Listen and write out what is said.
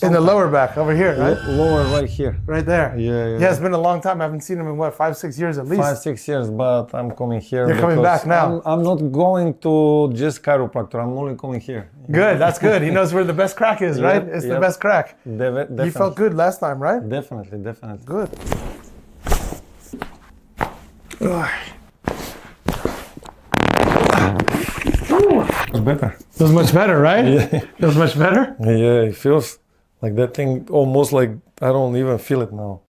In the lower back, over here, right? Lower right here. Right there. Yeah. Yeah, it's been a long time. I haven't seen him in what, 5-6 years at least? 5-6 years, but I'm coming here. You're coming back now. I'm not going to just chiropractor. I'm only coming here. Good, that's good. He knows where the best crack is, right? It's the best crack. Definitely. You felt good last time, right? Definitely. Good. It's better. It was much better, right? Yeah. It was much better? Yeah, it feels like that thing almost like I don't even feel it now.